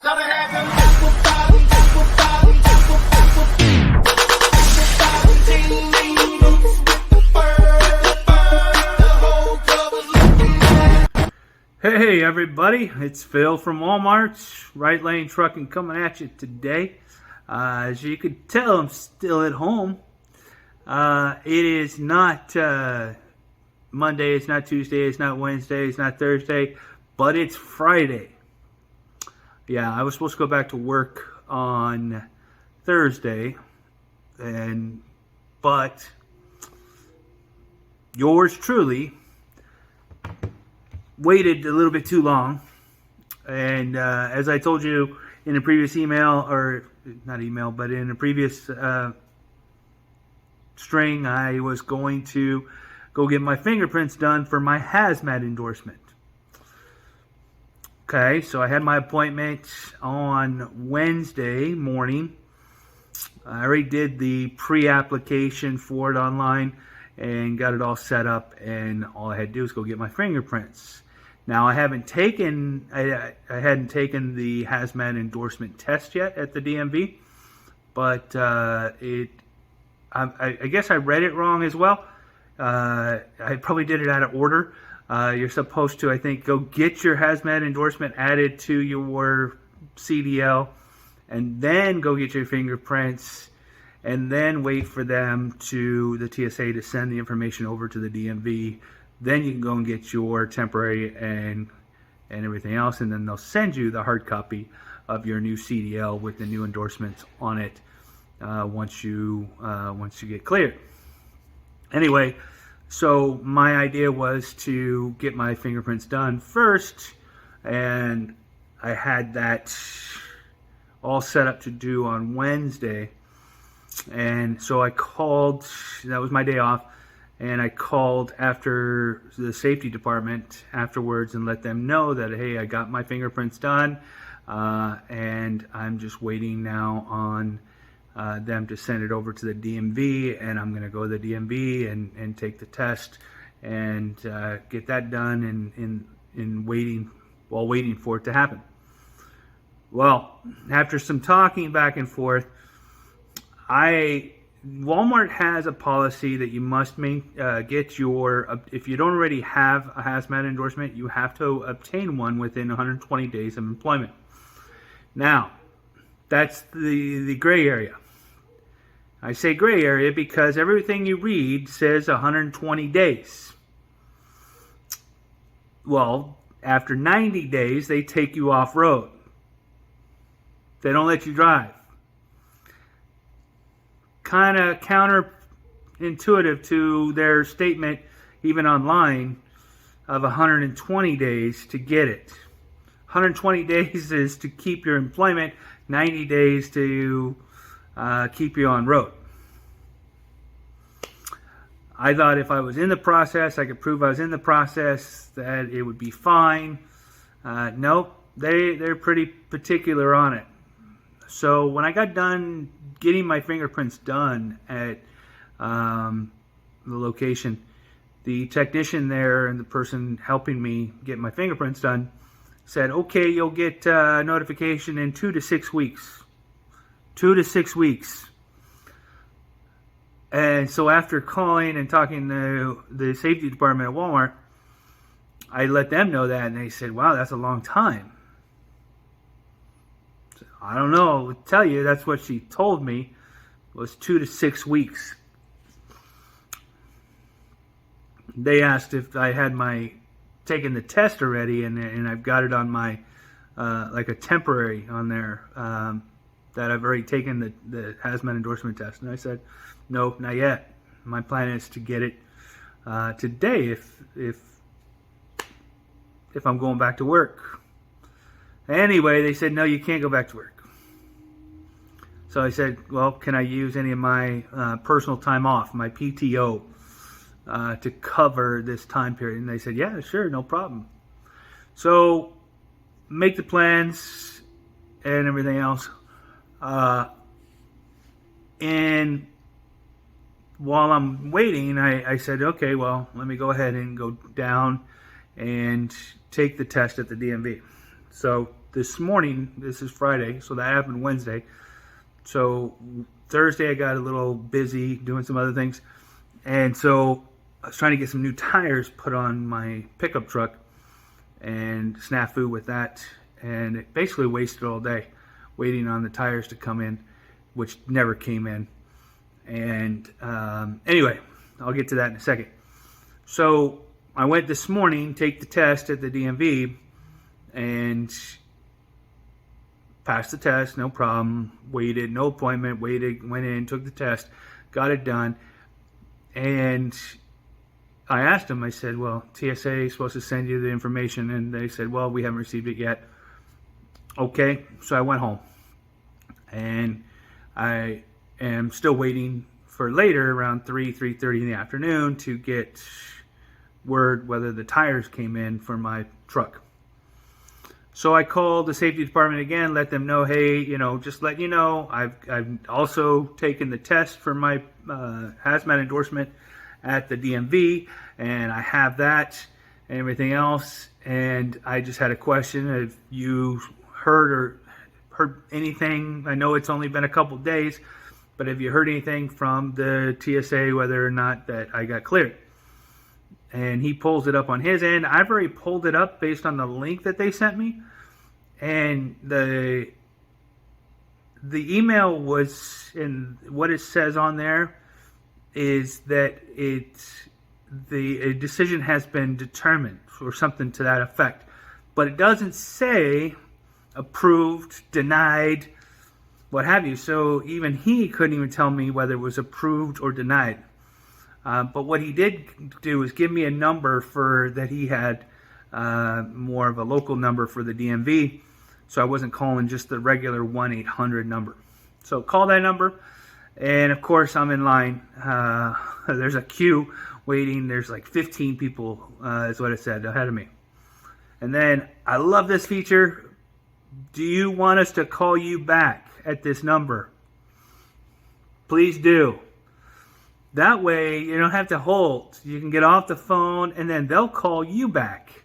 Hey everybody, it's Phil from Walmart, Right Lane Truckin coming at you today. As you can tell, I'm still at home. It is not Monday, it's not Tuesday, it's not Wednesday, it's not Thursday, but it's Friday. Yeah, I was supposed to go back to work on Thursday, but yours truly waited a little bit too long, and as I told you in a previous email, or not email, but in a previous string, I was going to go get my fingerprints done for my HazMat endorsement. Okay, so I had my appointment on Wednesday morning. I already did the pre-application for it online and got it all set up, and all I had to do was go get my fingerprints. Now, I hadn't taken the HazMat endorsement test yet at the DMV, but I guess I read it wrong as well. I probably did it out of order. You're supposed to, I think, go get your HazMat endorsement added to your CDL, and then go get your fingerprints, and then wait for the TSA to send the information over to the DMV. Then you can go and get your temporary and everything else, and then they'll send you the hard copy of your new CDL with the new endorsements on it once you get cleared. Anyway, so my idea was to get my fingerprints done first, and I had that all set up to do on Wednesday. And so I called, that was my day off, and I called after the safety department afterwards and let them know that, hey, I got my fingerprints done, and I'm just waiting now on them to send it over to the DMV, and I'm going to go to the DMV and take the test and get that done while waiting for it to happen. Well, after some talking back and forth, Walmart has a policy that you must get if you don't already have a HazMat endorsement, you have to obtain one within 120 days of employment. Now, that's the gray area. I say gray area because everything you read says 120 days. Well, after 90 days, they take you off-road. They don't let you drive. Kind of counterintuitive to their statement, even online, of 120 days to get it. 120 days is to keep your employment, 90 days to keep you on road. I thought if I was in the process, I could prove I was in the process, that it would be fine. Nope, they're pretty particular on it. So when I got done getting my fingerprints done at the location, the technician there and the person helping me get my fingerprints done said, okay, you'll get notification in 2 to 6 weeks. 2 to 6 weeks. And so after calling and talking to the safety department at Walmart, I let them know that, and they said, wow, that's a long time. I don't know, I'll tell you, that's what she told me, was 2 to 6 weeks. They asked if I had taken the test already, and I've got it on my, like a temporary on there, that I've already taken the HazMat endorsement test. And I said, no, not yet. My plan is to get it today if I'm going back to work. Anyway, they said, no, you can't go back to work. So I said, well, can I use any of my personal time off, my PTO, to cover this time period? And they said, yeah, sure, no problem. So make the plans and everything else. And while I'm waiting, I said, okay, well, let me go ahead and go down and take the test at the DMV. So this morning. This is Friday, so that happened Wednesday. So Thursday I got a little busy doing some other things, and so I was trying to get some new tires put on my pickup truck, and snafu with that, and it basically wasted all day waiting on the tires to come in, which never came in. And anyway, I'll get to that in a second. So I went this morning, take the test at the DMV, and passed the test, no problem. Waited, no appointment, waited, went in, took the test, got it done. And I asked them, I said, well, TSA is supposed to send you the information. And they said, well, we haven't received it yet. Okay, so I went home. And I am still waiting for later, around 3:30 in the afternoon, to get word whether the tires came in for my truck. So I called the safety department again, let them know, hey, just let you know, I've also taken the test for my HazMat endorsement at the DMV, and I have that and everything else. And I just had a question: have you heard anything? I know it's only been a couple days, but have you heard anything from the TSA whether or not that I got cleared? And he pulls it up on his end. I've already pulled it up based on the link that they sent me. And the email was, and what it says on there is that a decision has been determined, or something to that effect. But it doesn't say approved, denied, what have you. So even he couldn't even tell me whether it was approved or denied. But what he did do is give me a number that he had, more of a local number for the DMV, so I wasn't calling just the regular 1-800 number. So call that number, and of course I'm in line. There's a queue waiting. There's like 15 people, is what it said, ahead of me. And then, I love this feature. Do you want us to call you back at this number? Please do. That way, you don't have to hold. You can get off the phone, and then they'll call you back.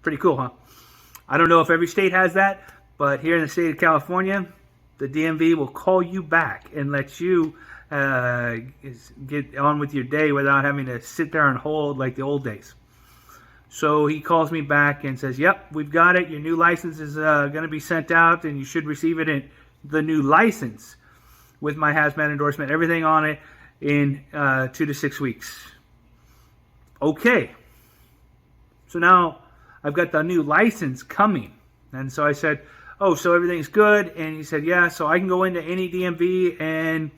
Pretty cool, huh? I don't know if every state has that, but here in the state of California, the DMV will call you back and let you get on with your day without having to sit there and hold like the old days. So he calls me back and says, yep, we've got it. Your new license is going to be sent out, and you should receive it in the new license with my HazMat endorsement, everything on it, in 2 to 6 weeks. Okay. So now I've got the new license coming. And so I said, oh, so everything's good? And he said, yeah, so I can go into any DMV and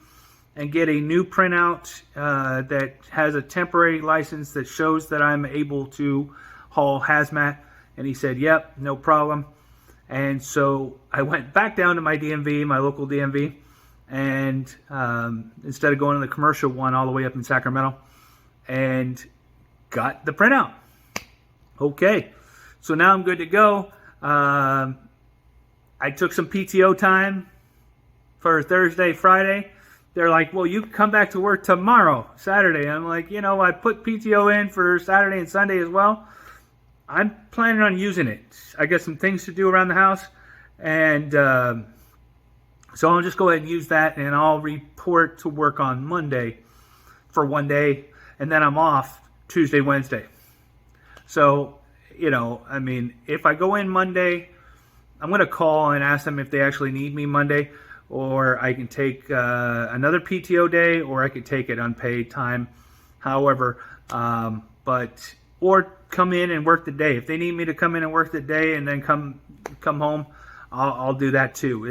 get a new printout that has a temporary license that shows that I'm able to haul HazMat. And he said, yep, no problem. And so I went back down to my DMV, my local DMV, and instead of going to the commercial one all the way up in Sacramento, and got the printout. Okay, so now I'm good to go. I took some PTO time for Thursday, Friday. They're like, well, you can come back to work tomorrow, Saturday. I'm like, I put PTO in for Saturday and Sunday as well. I'm planning on using it. I got some things to do around the house, and so I'll just go ahead and use that, and I'll report to work on Monday for one day, and then I'm off Tuesday, Wednesday. So, if I go in Monday, I'm going to call and ask them if they actually need me Monday, or I can take another PTO day, or I could take it unpaid time, however, or come in and work the day. If they need me to come in and work the day and then come home, I'll do that too.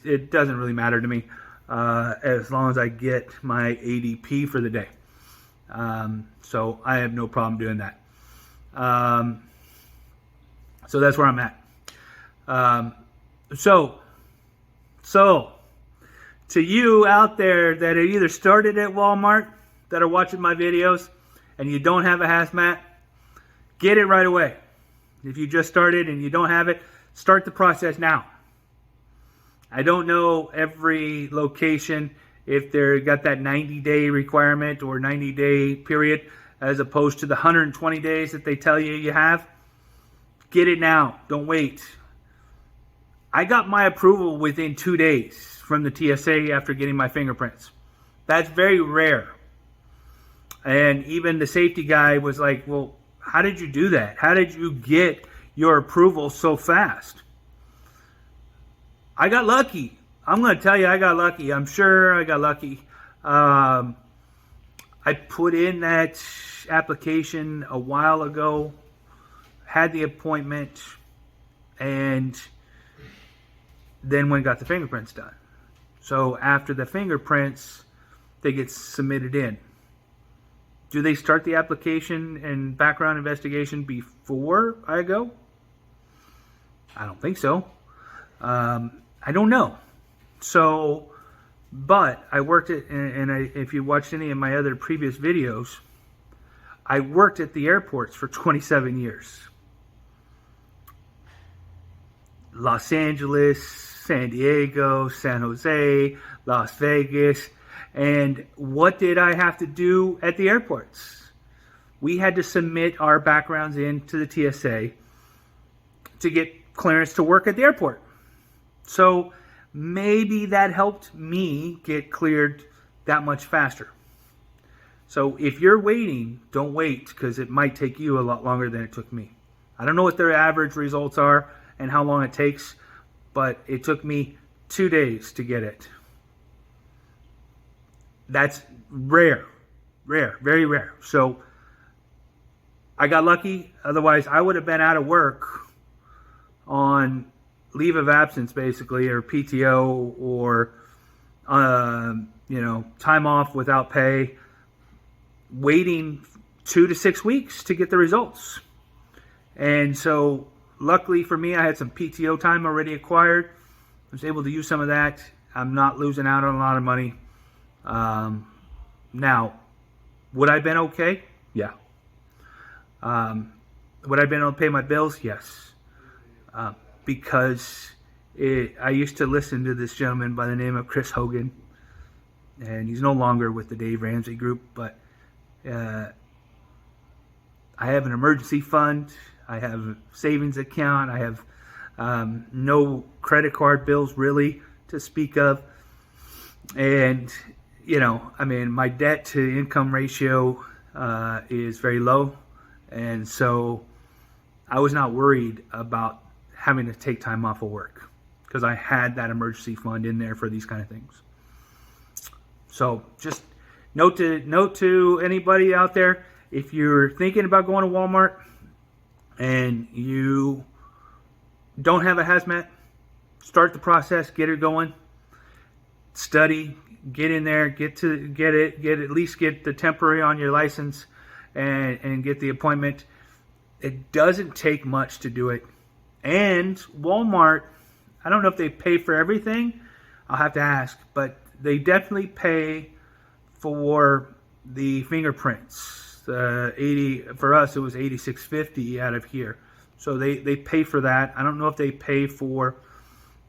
It doesn't really matter to me as long as I get my ADP for the day. So I have no problem doing that. So that's where I'm at. So to you out there that are either started at Walmart, that are watching my videos, and you don't have a HazMat, get it right away. If you just started and you don't have it, start the process now. I don't know every location if they're got that 90-day requirement or 90-day period as opposed to the 120 days that they tell you have. Get it now. Don't wait. I got my approval within 2 days from the TSA after getting my fingerprints. That's very rare. And even the safety guy was like, well, how did you do that? How did you get your approval so fast? I got lucky. I'm going to tell you, I got lucky. I'm sure I got lucky. I put in that application a while ago, had the appointment, and then went and got the fingerprints done. So after the fingerprints, they get submitted in. Do they start the application and background investigation before I go? I don't think so. I don't know. So, but I worked at, if you watched any of my other previous videos, I worked at the airports for 27 years. Los Angeles, San Diego, San Jose, Las Vegas. And what did I have to do at the airports? We had to submit our backgrounds into the TSA to get clearance to work at the airport. So maybe that helped me get cleared that much faster. So if you're waiting, don't wait, because it might take you a lot longer than it took me. I don't know what their average results are and how long it takes, but it took me 2 days to get it. That's rare, very rare. So I got lucky. Otherwise, I would have been out of work on leave of absence, basically, or PTO, or time off without pay, waiting 2 to 6 weeks to get the results. And so, luckily for me, I had some PTO time already acquired. I was able to use some of that. I'm not losing out on a lot of money. Now, would I have been okay? Yeah. Would I have been able to pay my bills? Yes. Because I used to listen to this gentleman by the name of Chris Hogan, and he's no longer with the Dave Ramsey Group, but I have an emergency fund, I have a savings account, I have no credit card bills really to speak of, and my debt to income ratio is very low, and so I was not worried about having to take time off of work because I had that emergency fund in there for these kind of things. So just note to anybody out there, if you're thinking about going to Walmart and you don't have a HazMat, start the process, get it going, study, get in there, get at least get the temporary on your license and get the appointment. It doesn't take much to do it. And Walmart, I don't know if they pay for everything. I'll have to ask, but they definitely pay for the fingerprints. For us, it was $86.50 out of here. So they pay for that. I don't know if they pay for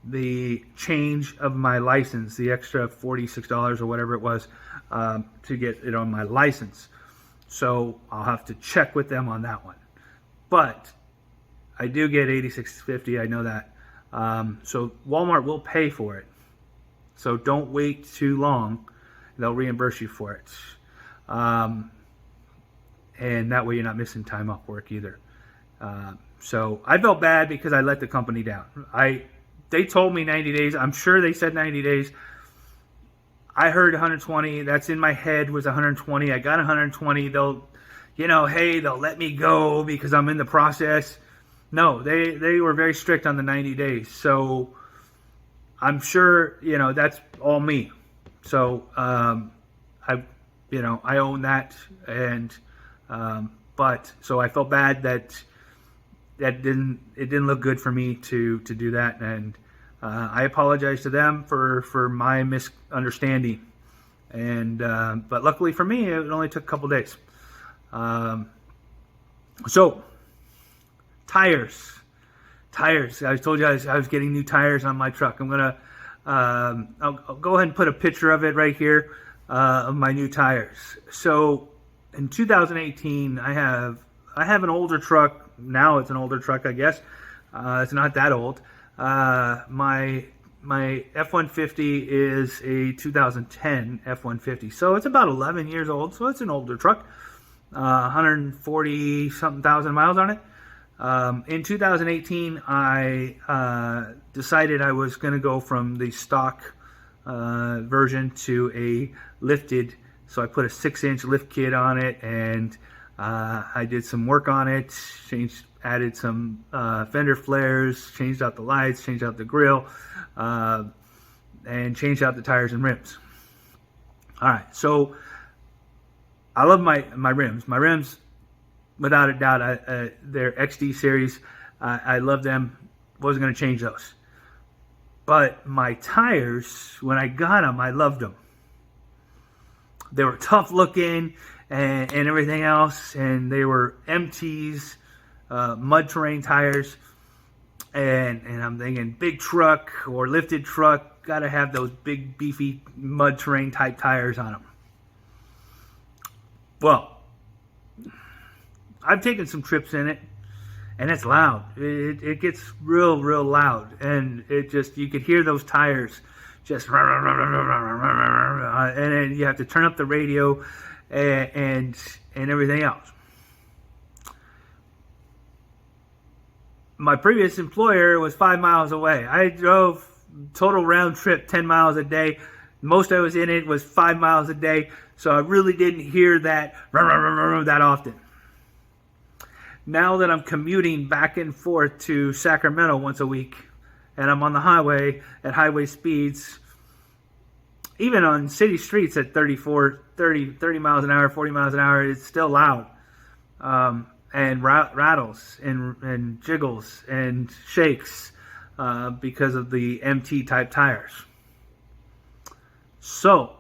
the change of my license, the extra $46 or whatever it was to get it on my license. So I'll have to check with them on that one. But I do get $86.50. I know that. So Walmart will pay for it. So don't wait too long. They'll reimburse you for it. And that way you're not missing time off work either. So I felt bad because I let the company down. They told me 90 days. I'm sure they said 90 days. I heard 120. That's in my head was 120. I got 120. They'll let me go because I'm in the process. No, they were very strict on the 90 days. So I'm sure, that's all me. So I own that, and but so I felt bad that it didn't look good for me to do that, and I apologize to them for my misunderstanding. And but luckily for me, it only took a couple days. So tires. I told you I was getting new tires on my truck. I'm gonna I'll go ahead and put a picture of it right here of my new tires. So in 2018, I have an older truck. Now it's an older truck, I guess. It's not that old. My F-150 is a 2010 F-150, so it's about 11 years old. So it's an older truck. 140 something thousand miles on it. In 2018, I decided I was going to go from the stock version to a lifted. So I put a 6-inch lift kit on it, and I did some work on it. Added some fender flares, changed out the lights, changed out the grill, and changed out the tires and rims. All right, so I love my rims. My rims, without a doubt, they're XD series. I love them. Wasn't going to change those. But my tires, when I got them, I loved them. They were tough looking and everything else, and they were MTs, mud terrain tires. And I'm thinking big truck or lifted truck, got to have those big beefy mud terrain type tires on them. Well, I've taken some trips in it, and it's loud. It gets real loud, and it just, you could hear those tires just, and then you have to turn up the radio and everything else. My previous employer was 5 miles away. I drove total round trip 10 miles a day. Most I was in it was 5 miles a day, so I really didn't hear that that often. Now that I'm commuting back and forth to Sacramento once a week, and I'm on the highway at highway speeds, even on city streets at 30 miles an hour, 40 miles an hour, it's still loud. And rattles and jiggles and shakes because of the MT type tires. So,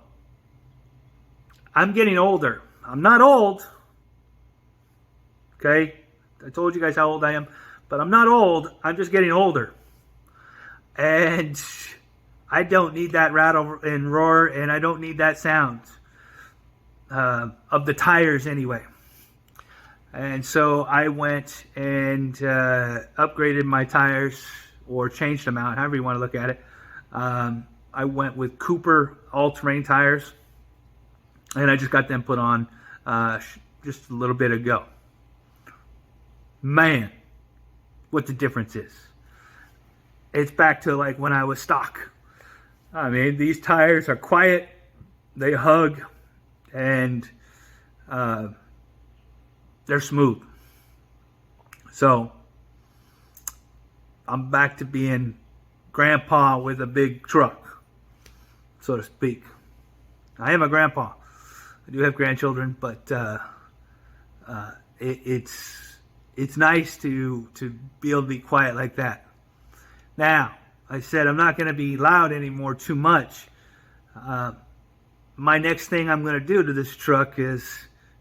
I'm getting older. I'm not old. Okay? I told you guys how old I am. But I'm not old. I'm just getting older. And I don't need that rattle and roar, and I don't need that sound of the tires anyway. And so I went and upgraded my tires, or changed them out, however you want to look at it. I went with Cooper all-terrain tires, and I just got them put on just a little bit ago. Man, what the difference is. It's back to like when I was stock. I mean, these tires are quiet, they hug, and they're smooth. So, I'm back to being grandpa with a big truck, so to speak. I am a grandpa. I do have grandchildren, but it's nice to be able to be quiet like that. Now, I said I'm not going to be loud anymore too much. My next thing I'm going to do to this truck is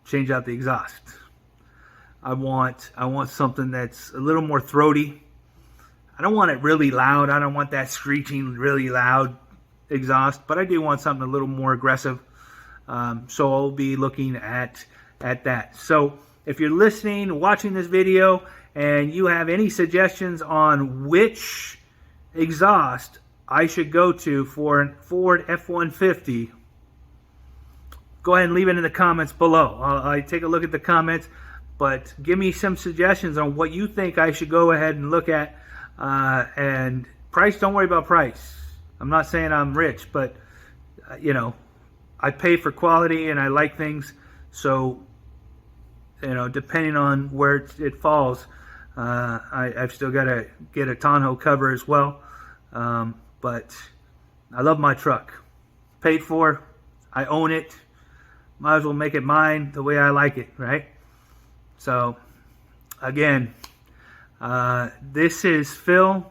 change out the exhaust. I want something that's a little more throaty. I don't want it really loud. I don't want that screeching, really loud exhaust, but I do want something a little more aggressive. So I'll be looking at that. So if you're listening, watching this video, and you have any suggestions on which exhaust I should go to for a Ford F-150, go ahead and leave it in the comments below. I take a look at the comments, but give me some suggestions on what you think I should go ahead and look at. And price, don't worry about price. I'm not saying I'm rich, but I pay for quality and I like things. So, depending on where it falls, I've still got to get a tonneau cover as well. But I love my truck. Paid for. I own it. Might as well make it mine the way I like it, right? So, again, this is Phil.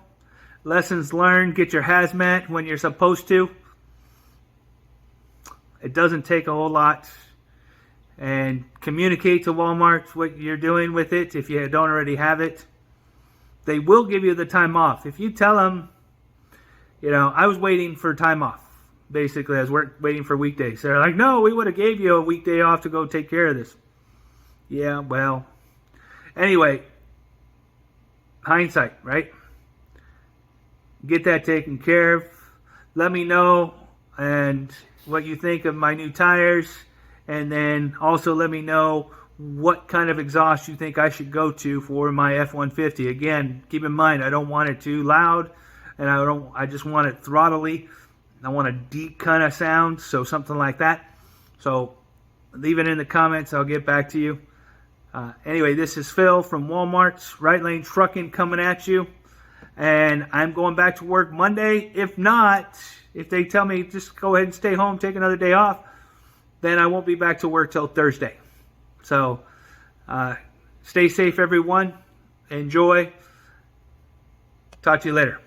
Lessons learned. Get your HazMat when you're supposed to. It doesn't take a whole lot. And communicate to Walmart what you're doing with it if you don't already have it. They will give you the time off. If you tell them, I was waiting for time off. Basically, I was waiting for weekdays. They're like, no, we would have gave you a weekday off to go take care of this. Yeah, well. Anyway, hindsight, right? get that taken care of. Let me know and what you think of my new tires, and then also let me know what kind of exhaust you think I should go to for my F-150. Again, keep in mind I don't want it too loud, and I just want it throttly. I want a deep kind of sound, so something like that. So leave it in the comments. I'll get back to you. Anyway, this is Phil from Walmart's Right Lane Truckin coming at you. And I'm going back to work Monday. If not, if they tell me just go ahead and stay home, take another day off, then I won't be back to work till Thursday. So stay safe, everyone. Enjoy. Talk to you later.